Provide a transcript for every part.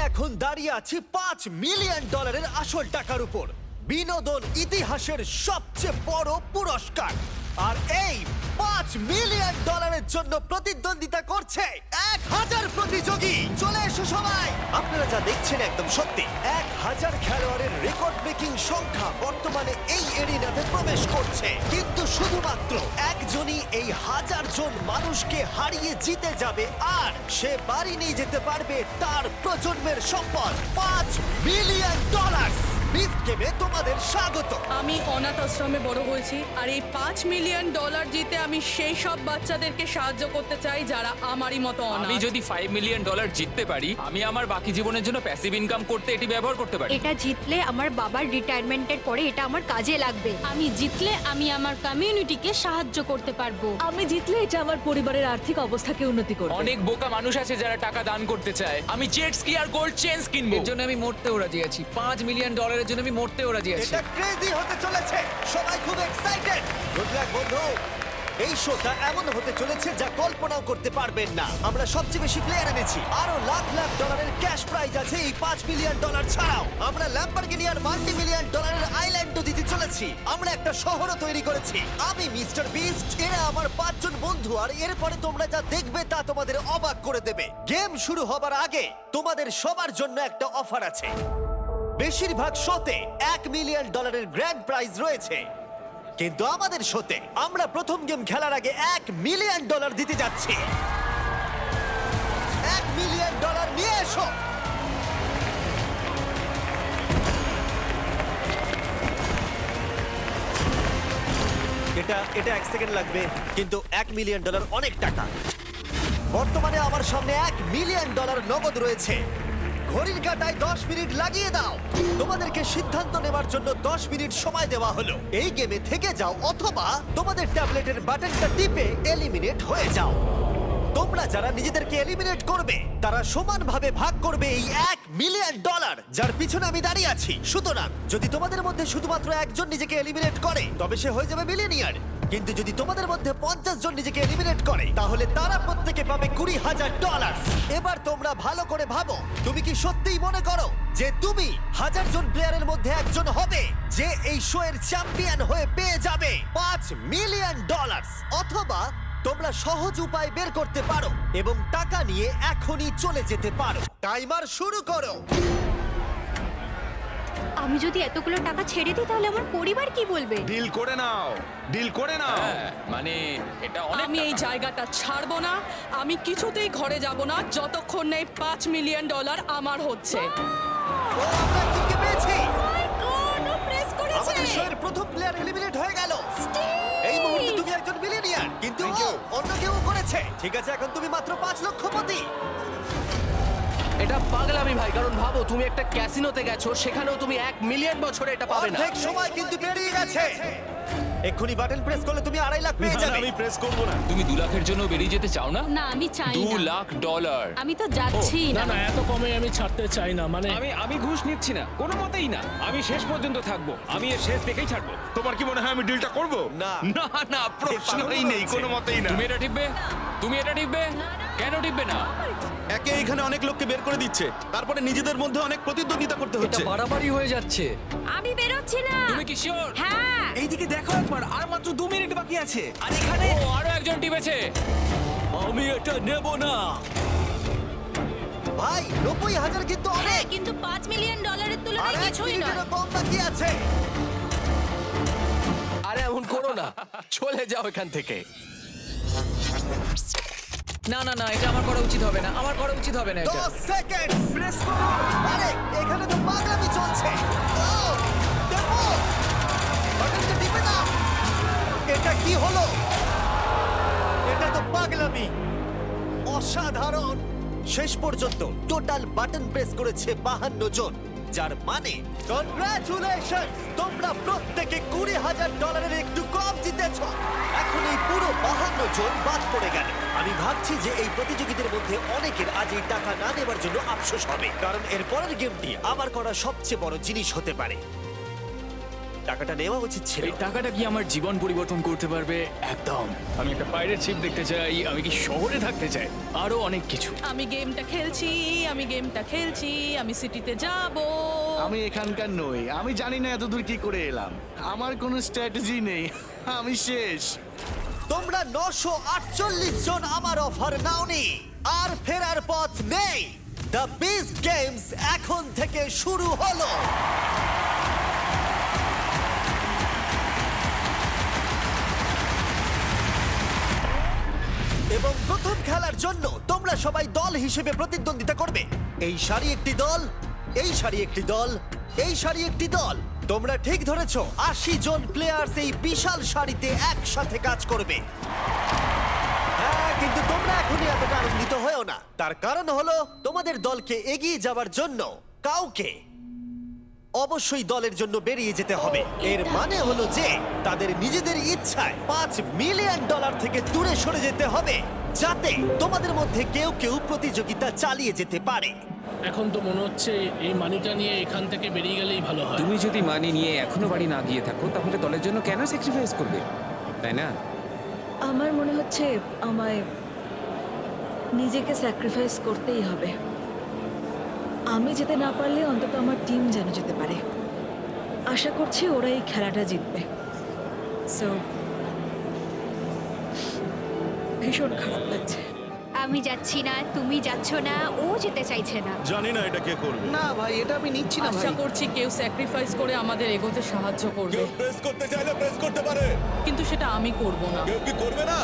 এখন দাঁড়িয়ে আছি $5 মিলিয়ন আসল টাকার উপর, বিনোদন ইতিহাসের সবচেয়ে বড় পুরস্কার। আর এই $5 মিলিয়ন জন্য প্রতিদ্বন্দ্বিতা করছে 1000 প্রতিযোগী। চলে এসো সবাই। আপনারা যা দেখছেন একদম সত্যি। 1000 খেলোয়াড়ের রেকর্ড ব্রেকিং সংখ্যা বর্তমানে এই এরিনাতে প্রবেশ করছে, কিন্তু শুধুমাত্র একজনই এই 1000 জন মানুষকে হারিয়ে জিতে যাবে, আর সে বাড়ি নিয়ে যেতে পারবে তার প্রজন্মের সম্পদ $5 মিলিয়ন। বিগ গেমে তোমাদের স্বাগত। আমি অনাথ আশ্রমে বড় হয়েছি, আর এই $5 মিলিয়ন জিতে আমি সেই সব বাচ্চাদেরকে সাহায্য করতে চাই যারা আমারই মতো আমি অনাথ। যদি $5 মিলিয়ন জিততে পারি, আমি আমার বাকি জীবনের জন্য প্যাসিভ ইনকাম করতে এটি ব্যবহার করতে পারি। এটা জিতলে আমার বাবার রিটায়ারমেন্টের পরে এটা আমার কাজে লাগবে। আমি জিতলে আমি আমার কমিউনিটিকে সাহায্য করতে পারবো। আমি জিতলে এটা আমার পরিবারের আর্থিক অবস্থাকে উন্নতি করবে। অনেক বোকা মানুষ আছে যারা টাকা দান করতে চায়। আমি জেট স্কি আর গোল্ড চেইনস কিনবো। এর জন্য আমি মরতেও রাজি আছি। $5 মিলিয়ন জন্য আমি মরতেও রাজি আছি। এটা ক্রেজি হতে চলেছে, সবাই খুব এক্সাইটেড। গুড লাক বন্ধু। এই শোটা এমন হতে চলেছে যা কল্পনাও করতে পারবেন না। আমরা সবচেয়ে বেশি প্লেয়ার এনেছি, আরো লাখ লাখ ডলারের ক্যাশ প্রাইজ আছে এই $5 মিলিয়ন ছাড়াও। আমরা ল্যাম্বরগিনি আর $1 মিলিয়ন আইল্যান্ডও দিতে চলেছি। আমরা একটা শহরও তৈরি করেছি। আমি মিস্টার বিস্ট, এরা আমার 5 জন বন্ধু, আর এরপরে তোমরা যা দেখবে তা তোমাদের অবাক করে দেবে। গেম শুরু হবার আগে তোমাদের সবার জন্য একটা অফার আছে। বেশিরভাগ শোতে $1 মিলিয়ন গ্র্যান্ড প্রাইজ রয়েছে, কিন্তু আমাদের শোতে আমরা প্রথম গেম খেলার আগে $1 মিলিয়ন দিতে যাচ্ছি। $1 মিলিয়ন নিয়ে এসো। এটা 1 সেকেন্ড লাগবে, কিন্তু $1 মিলিয়ন অনেক টাকা। বর্তমানে আমার সামনে $1 মিলিয়ন নগদ রয়েছে। ঘড়ির কাঁটায় 10 মিনিট লাগিয়ে দাও। তোমাদেরকে সিদ্ধান্ত নেবার জন্য 10 মিনিট সময় দেওয়া হলো। এই গেমে থেকে যাও, অথবা তোমাদের ট্যাবলেটের বাটনটা টিপে এলিমিনেট হয়ে যাও। তোমরা যারা নিজেদেরকে এলিমিনেট করবে তারা সমানভাবে ভাগ করবে এই $1 মিলিয়ন, যার পিছনে আমি দাঁড়িয়ে আছি। সুতরাং যদি তোমাদের মধ্যে শুধুমাত্র একজন নিজেকে এলিমিনেট করে তবে সে হয়ে যাবে মিলিয়নিয়ার, কিন্তু যদি তোমাদের মধ্যে 50 জন নিজেকে এলিমিনেট করে তাহলে তারা প্রত্যেকে পাবে $20,000। এবার তোমরা ভালো করে ভাবো, তুমি কি সত্যিই মনে করো যে তুমি 1000 জন প্লেয়ারের মধ্যে একজন হবে যে এই শো এর চ্যাম্পিয়ন হয়ে পেয়ে যাবে $5 মিলিয়ন? অথবা তোমরা সহজ উপায় বের করতে পারো এবং টাকা নিয়ে এখনই চলে যেতে পারো। টাইমার শুরু করো। আমি যদি এতগুলো টাকা ছেড়ে দিই তাহলে আমার পরিবার কি বলবে? ডিল করে নাও, ডিল করে নাও। হ্যাঁ, মানে এটা অনেক আমি এই টাকা। জায়গাটা ছাড়বো না। আমি কিছুতেই ঘরে যাব না যতক্ষণ না এই $5 মিলিয়ন আমার হচ্ছে। ও, আমরা একজনকে পেয়েছি। ও প্রেস করেছে। আমাদের শোয়ের প্রথম প্লেয়ার এলিমিনেট হয়ে গেল। এই মুহূর্তে তুমি একজন মিলিয়নিয়ার, কিন্তু ও অন্য কেউ করেছে। ঠিক আছে, এখন তুমি মাত্র 5 লক্ষপতি। এটা পাগলামি ভাই, কারণ ভাবো তুমি একটা ক্যাসিনোতে গেছো, সেখানেও তুমি 1 মিলিয়ন বছরে এটা পাবে না। অর্ধেক সময় কিন্তু পেরিয়ে গেছে। এক্ষুনি বাটন প্রেস করলে তুমি $2.5 লাখ পেয়ে যাবে। আমি প্রেস করব না। তুমি 2 লাখের জন্য বেরিয়ে যেতে চাও না? না আমি চাই $2 না। লাখ। আমি তো যাচ্ছি না। না এত কমে আমি ছাড়তে চাই না। মানে আমি ঘুষ নিচ্ছি না, কোনো মতেই না। আমি শেষ পর্যন্ত থাকবো, আমি এর শেষ দেখেই ছাড়বো। তোমার কি মনে হয় আমি ডিলটা করব? না। না না, প্রশ্নই নেই, কোনো মতেই না। তুমি এটা টিপবে? তুমি এটা টিপবে? কেন টিপবে না? একে এখানে অনেক লোককে বের করে দিচ্ছে, তারপরে নিজেদের মধ্যে অনেক প্রতিদ্বন্দ্বিতা করতে এটা হচ্ছে। বাড়াবাড়ি হয়ে যাচ্ছে। আমি বেরোচ্ছি না। তুমি কি শিওর? হ্যাঁ। এইদিকে দেখো একবার, আর মাত্র 2 মিনিট বাকি আছে। আর এখানে ও, আরো একজন টিপেছে। আমি এটা নেব না। ভাই 90,000 কিন্তু অনেক। কিন্তু $5 মিলিয়ন আর তুলনায় 1 কিছুই নয়। মিনিটেরও কম বাকি আছে। আরে এমন করো না, চলে যাও এখান থেকে। না না না, এটা আমার করা উচিত হবে না, আমার করা উচিত হবে না এটা। 10 সেকেন্ড প্রেস করো। আরে এখানে তো পাগলামি চলছে। ও, দেখো, বাটনটা টিপে দাও। এটা কি হলো? এটা তো পাগলামি। অসাধারণ। শেষ পর্যন্ত টোটাল বাটন প্রেস করেছে 52 জন, যার মানে কনগ্রাচুলেশন, তোমরা প্রত্যেকে $20,000 একটু কম জিতেছো। এখন এই পুরো 52 জন বাদ পড়ে গেল। আমি ভাবছি যে এই প্রতিযোগীদের মধ্যে অনেকের আজ এই টাকা না নেবার জন্য আফসোস হবে, কারণ এর পরের গেমটি আমার করা সবচেয়ে বড় জিনিস হতে পারে। টাকাটা নেওয়া উচিত ছিল। এই টাকাটা কি আমার জীবন পরিবর্তন করতে পারবে? একদম। আমি একটা পাইরেট শিপ দেখতে চাই, আমি কি শহরে থাকতে চাই, আরো অনেক কিছু। আমি গেমটা খেলছি, আমি সিটিতে যাব। আমি এখানকার নই, আমি জানি না এতদূর কি করে এলাম, আমার কোনো স্ট্র্যাটেজি নেই, আমি শেষ। তোমরা 948 জন আমার অফার নাওনি, আর ফেরার পথ নেই। দ্য বিস্ট গেমস এখন থেকে শুরু হলো। এবং প্রথম খেলার জন্য তোমরা সবাই দল হিসেবে প্রতিদ্বন্দ্বিতা করবে। এই সারি একটি দল, এই সারি একটি দল, এই সারি একটি দল। তোমরা ঠিক ধরেছো, 80 জন প্লেয়ার্স এই বিশাল সারিতে একসাথে কাজ করবে। হ্যাঁ, কিন্তু তোমরা এখনই এতটা আনন্দিত হয়েও না। তার কারণ হলো তোমাদের দলকে এগিয়ে যাওয়ার জন্য কাউকে অবশ্যই দলের জন্য বেরিয়ে যেতে হবে। এর মানে হলো যে তাদের নিজেদের ইচ্ছায় $5 মিলিয়ন থেকে দূরে সরে যেতে হবে, যাতে তোমাদের মধ্যে কেউ কেউ প্রতিযোগিতা চালিয়ে যেতে পারে। এখন তো মনে হচ্ছে এই মানিটা নিয়ে এখান থেকে বেরিয়ে গেলেই ভালো হয়। তুমি যদি মানি নিয়ে এখনো বাড়ি না গিয়ে থাকো, তাহলে দলের জন্য কেন স্যাক্রিফাইস করবে, তাই না? আমার মনে হচ্ছে আমায় নিজেকে স্যাক্রিফাইস করতেই হবে। আমি যেতে না পারলে অন্তত আমার টিম যেন যেতে পারে। আশা করছি ওরা এই খেলাটা জিতবে। সো ভীষণ খারাপ লাগছে। আমি যাচ্ছি না, তুমি যাচ্ছ না, ও যেতে চাইছে না। জানি না এটা কে করবে। না ভাই, এটা আমি নিচ্ছি না ভাই। আশা করছি কেউ স্যাক্রিফাইস করে আমাদের এগোতে সাহায্য করবে, প্রেস করতে চাইলে প্রেস করতে পারে, কিন্তু সেটা আমি করব না। কেউ কি করবে না?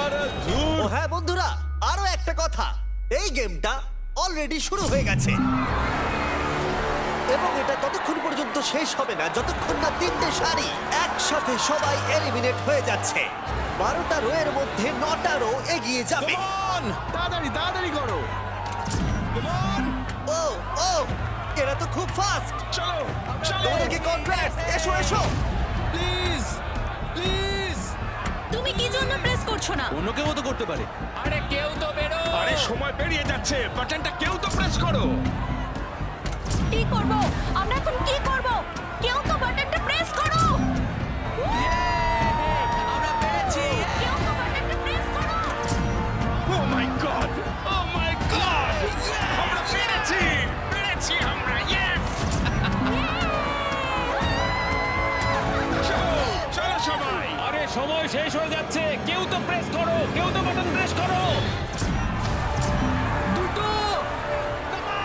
আরে ও হ্যাঁ বন্ধুরা, আরো একটা কথা, এই গেমটা অলরেডি শুরু হয়ে গেছে এবং এটা ততক্ষণ পর্যন্ত শেষ হবে না যতক্ষণ না 3টে সারি একসাথে সবাই এলিমিনেট হয়ে যাচ্ছে। 12টা রো এর মধ্যে 9টা রো এগিয়ে যাবে। তাড়াতাড়ি তাড়াতাড়ি করো। ও ও, এরা তো খুব ফাস্ট। চলো চলো তোমাদেরকে কনগ্রাটস। এসো এসো। Please please. তুমি কি জন্য প্রেস করছো না? অন্য কেউ তো করতে পারে। আরে কেউ তো বেরো। আরে সময় পেরিয়ে যাচ্ছে, বাটনটা কেউ তো প্রেস করো। কি করব? আমরা এখন কি করব? কেউ তো বাটনটা প্রেস করো। আমরা পেরেছি। কেউ তো বাটনটা প্রেস করো। ও মাই গড, ও মাই গড, আমরা পেরেছি আমরা, ইয়েস। চলো চলো সবাই। আরে সময় শেষ হয়ে যাচ্ছে, কেউ তো প্রেস করো, কেউ তো বাটন প্রেস করো।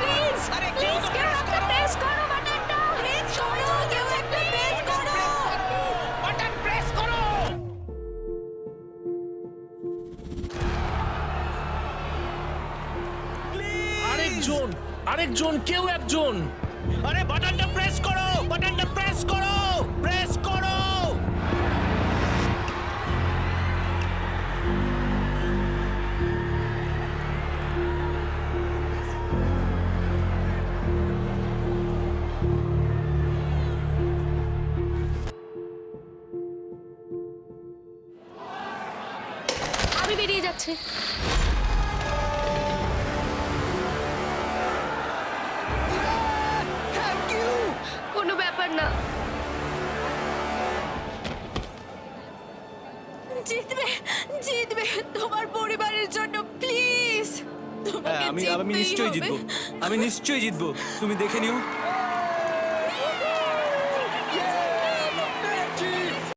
প্লিজ, প্লিজ কেউ একটা প্রেস করো বাটনটা। প্রেস করো, কেউ একটা প্রেস করো। বাটন প্রেস করো। আরেকজন কেউ একজন। আরে বাটনটা প্রেস করো, বাটনটা প্রেস করো, প্রেস করো। আমি বেরিয়ে যাচ্ছি। কোনো ব্যাপার না, জিতবে জিতবে তোমার পরিবারের জন্য, প্লিজ। হ্যাঁ, আমি নিশ্চয়ই জিতবো, আমি নিশ্চয়ই জিতবো, তুমি দেখে নিও।